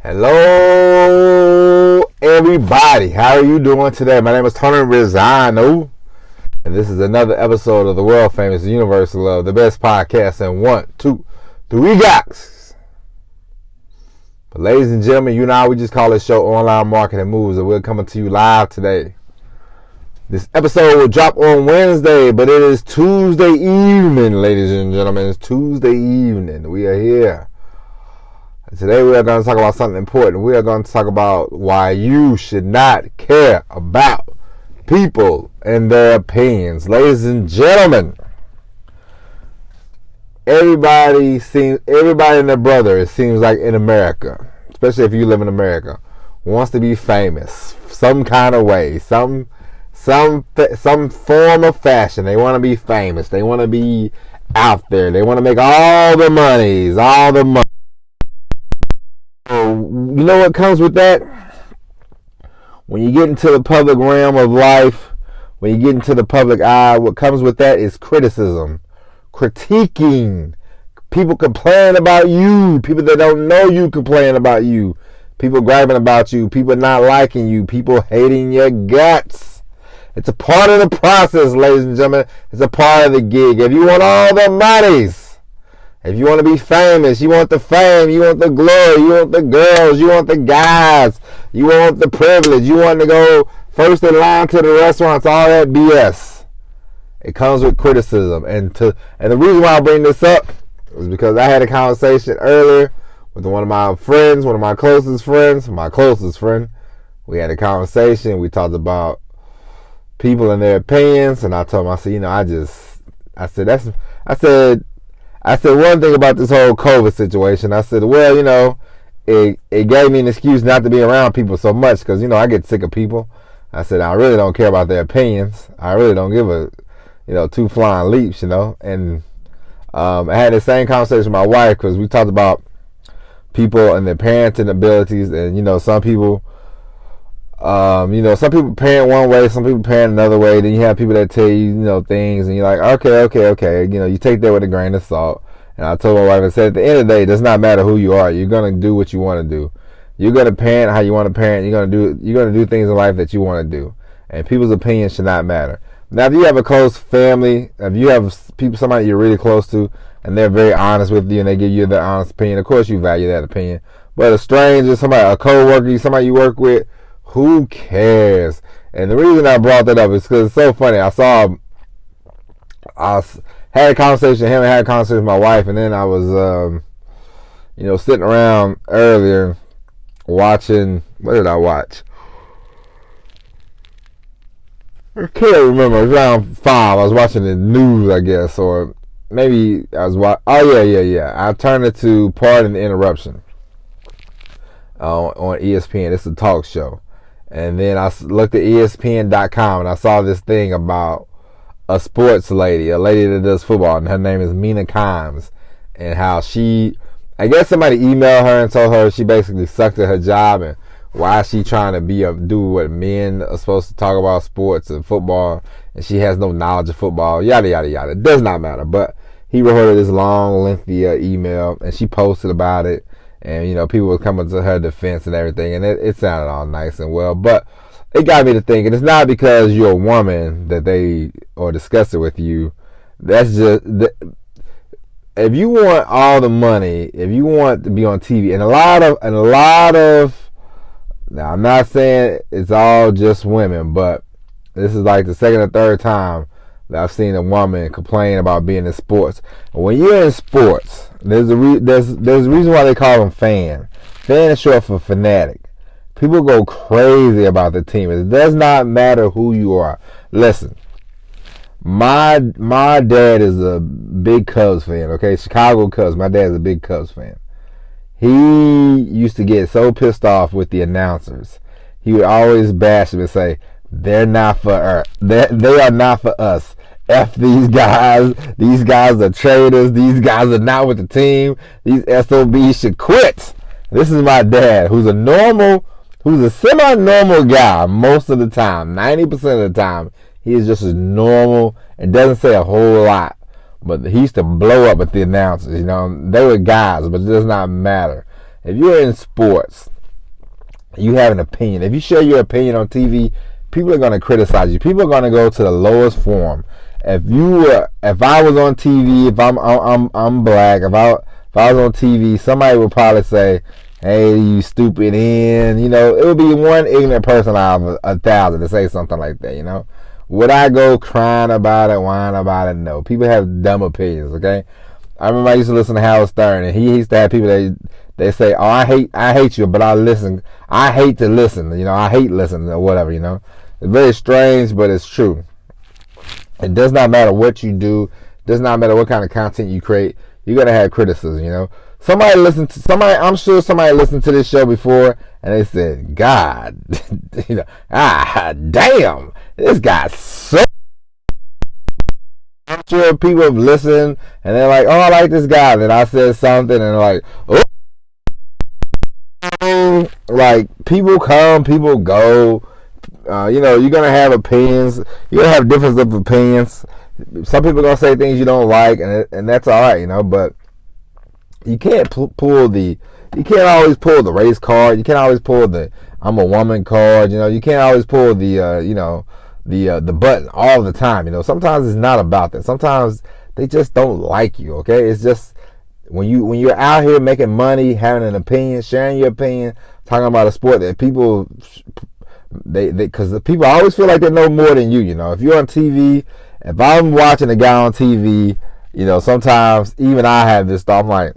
Hello, everybody. How are you doing today? My name is Tony Rizzano, and this is another episode of the world famous Universal Love, the best podcast in 1, 2, 3 galaxies. But ladies and gentlemen, you know we just call this show Online Marketing Moves, and we're coming to you live today. This episode will drop on Wednesday, but it is Tuesday evening, ladies and gentlemen. It's Tuesday evening. We are here. Today we are going to talk about something important. We are going to talk about why you should not care about people and their opinions. Ladies and gentlemen, everybody and their brother, it seems like in America, especially if you live in America, wants to be famous some kind of way, some form of fashion. They want to be famous. They want to be out there. They want to make all the money. You know what comes with that? When you get into the public realm of life, when you get into the public eye, what comes with that is criticism, critiquing. People complain about you. People that don't know you complain about you. People grabbing about you. People not liking you. People hating your guts. It's a part of the process, ladies and gentlemen. It's a part of the gig. If you want all the monies, if you want to be famous, you want the fame, you want the glory, you want the girls, you want the guys, you want the privilege, you want to go first in line to the restaurants, all that BS. It comes with criticism. And the reason why I bring this up is because I had a conversation earlier with one of my friends, one of my closest friends, my closest friend. We had a conversation. We talked about people and their opinions, and I told him, I said one thing about this whole COVID situation. I said, well, it gave me an excuse not to be around people so much because, I get sick of people. I said, I really don't care about their opinions. I really don't give a, two flying leaps, and I had the same conversation with my wife because we talked about people and their parenting abilities, and, some people, some people parent one way, some people parent another way. Then you have people that tell you, things, and you're like, okay. You take that with a grain of salt. And I told my wife, I said, at the end of the day, it does not matter who you are. You're gonna do what you want to do. You're gonna parent how you want to parent. You're gonna do things in life that you want to do. And people's opinions should not matter. Now, if you have a close family, if you have somebody you're really close to, and they're very honest with you, and they give you their honest opinion, of course you value that opinion. But a stranger, a co-worker, somebody you work with, who cares? And the reason I brought that up is because it's so funny. I had a conversation with him and had a conversation with my wife, and then I was, sitting around earlier watching. What did I watch? I can't remember. It was around 5. I was watching the news, I guess, or maybe I was watching. Oh yeah. I turned it to Pardon the Interruption on ESPN. It's a talk show. And then I looked at espn.com and I saw this thing about a sports lady, a lady that does football, and her name is Mina Kimes, and how I guess somebody emailed her and told her she basically sucked at her job, and why is she trying to do what men are supposed to talk about, sports and football, and she has no knowledge of football, yada, yada, yada. It does not matter. But he wrote her this long, lengthy email, and she posted about it. And, people were coming to her defense and everything. And it sounded all nice and well. But it got me to thinking, it's not because you're a woman that they are discussing with you. That's just, if you want all the money, if you want to be on TV, and a lot of, now I'm not saying it's all just women, but this is like the second or third time that I've seen a woman complain about being in sports. And when you're in sports, there's a reason why they call them fan. Fan is short for fanatic. People go crazy about the team. It does not matter who you are. Listen, my dad is a big Cubs fan. Okay, Chicago Cubs. My dad's a big Cubs fan. He used to get so pissed off with the announcers. He would always bash them and say, "They're not for us. They are not for us. F these guys. These guys are traitors. These guys are not with the team. These SOBs should quit." This is my dad, who's a semi-normal guy most of the time. 90% of the time, he is just as normal and doesn't say a whole lot. But he used to blow up at the announcers. They were guys, but it does not matter. if you're in sports, you have an opinion. If you share your opinion on TV, people are going to criticize you. People are going to go to the lowest form. If I was on TV, if I'm black, if I was on TV, somebody would probably say, "Hey, you stupid," and it would be one ignorant person out of 1,000 to say something like that. Would I go crying about it, whining about it? No. People have dumb opinions. Okay. I remember I used to listen to Howard Stern, and he used to have people that they say, "Oh, I hate you, but I listen. I hate to listen. I hate listening or whatever. It's very strange, but it's true. It does not matter what you do. It does not matter what kind of content you create. You're gonna have criticism. I'm sure somebody listened to this show before, and they said, "God, damn, this guy's so." I'm sure people have listened, and they're like, "Oh, I like this guy." Then I said something, and they're like, "Oh." Like, people come, people go. You're gonna have opinions. You're gonna have difference of opinions. Some people are gonna say things you don't like, and that's all right, But you can't you can't always pull the race card. You can't always pull the "I'm a woman" card. You can't always pull the button all the time. Sometimes it's not about that. Sometimes they just don't like you. Okay, it's just when you're out here making money, having an opinion, sharing your opinion, talking about a sport that people. Because the people always feel like they know more than you. If you're on TV, if I'm watching a guy on TV, sometimes even I have this thought. I'm like,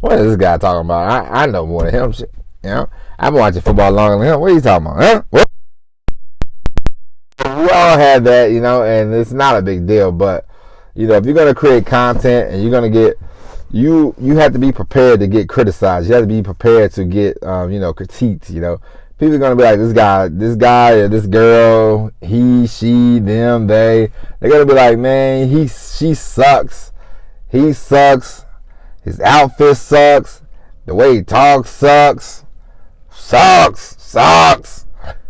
what is this guy talking about? I know more than him. Shit. I've been watching football longer than him. What are you talking about? Huh? What? We all have that, and it's not a big deal. But if you're gonna create content and you're gonna get you have to be prepared to get criticized. You have to be prepared to get critiqued. People are going to be like, this guy, or this girl, he, she, them, they. They're going to be like, man, she sucks. He sucks. His outfit sucks. The way he talks sucks. Sucks.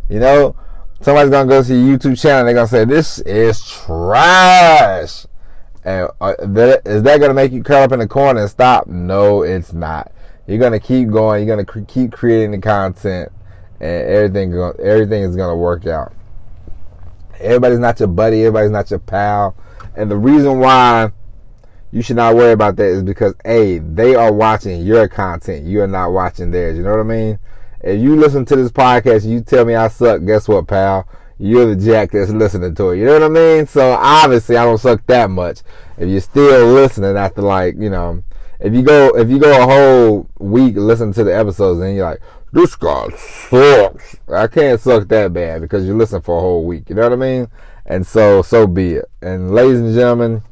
Somebody's going to go to your YouTube channel and they're going to say, this is trash. And is that going to make you curl up in the corner and stop? No, it's not. You're going to keep going. You're going to keep creating the content. And everything is going to work out. Everybody's not your buddy. Everybody's not your pal. And the reason why you should not worry about that is because, A, they are watching your content. You are not watching theirs. You know what I mean? If you listen to this podcast and you tell me I suck, guess what, pal? You're the jack that's listening to it. You know what I mean? So, obviously, I don't suck that much. If you're still listening after, if you go a whole week listening to the episodes and you're like, this guy sucks. I can't suck that bad because you listen for a whole week. You know what I mean? And so be it. And ladies and gentlemen,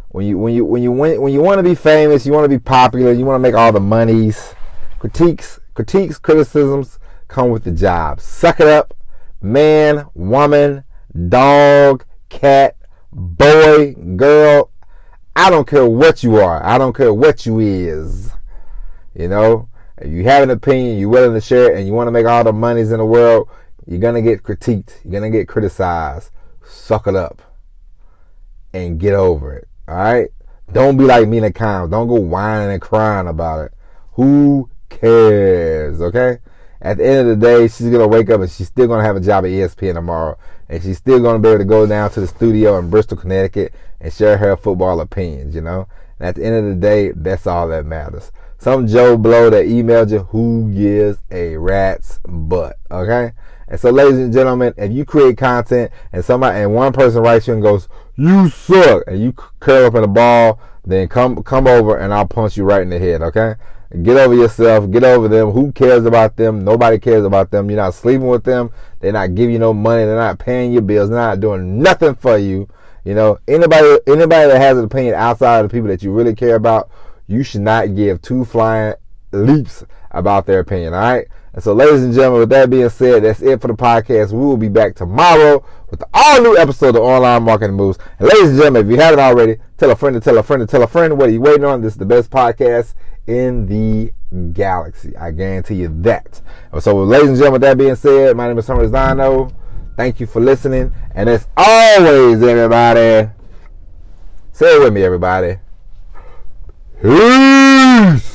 when you want to be famous, you want to be popular, you want to make all the monies, critiques, criticisms come with the job. Suck it up, man, woman, dog, cat, boy, girl. I don't care what you are. I don't care what you is. If you have an opinion, you're willing to share it, and you want to make all the monies in the world, you're going to get critiqued. You're going to get criticized. Suck it up and get over it. All right? Don't be like Mina Kimes. Don't go whining and crying about it. Who cares? Okay? At the end of the day, she's going to wake up and she's still going to have a job at ESPN tomorrow. And she's still going to be able to go down to the studio in Bristol, Connecticut and share her football opinions, And at the end of the day, that's all that matters. Some Joe Blow that emailed you, who gives a rat's butt, okay? And so, ladies and gentlemen, if you create content and one person writes you and goes, "You suck," and you curl up in a ball, then come over and I'll punch you right in the head, okay? Get over yourself. Get over them. Who cares about them? Nobody cares about them. You're not sleeping with them. They're not giving you no money. They're not paying your bills. They're not doing nothing for you. Anybody that has an opinion outside of the people that you really care about, you should not give two flying leaps about their opinion, all right? And so, ladies and gentlemen, with that being said, that's it for the podcast. We will be back tomorrow with the all-new episode of Online Marketing Moves. And ladies and gentlemen, if you haven't already, tell a friend to tell a friend to tell a friend. What are you waiting on? This is the best podcast in the galaxy. I guarantee you that. So, ladies and gentlemen, with that being said, my name is Summer Zano. Thank you for listening. And as always, everybody, say it with me, everybody. Peace. Peace.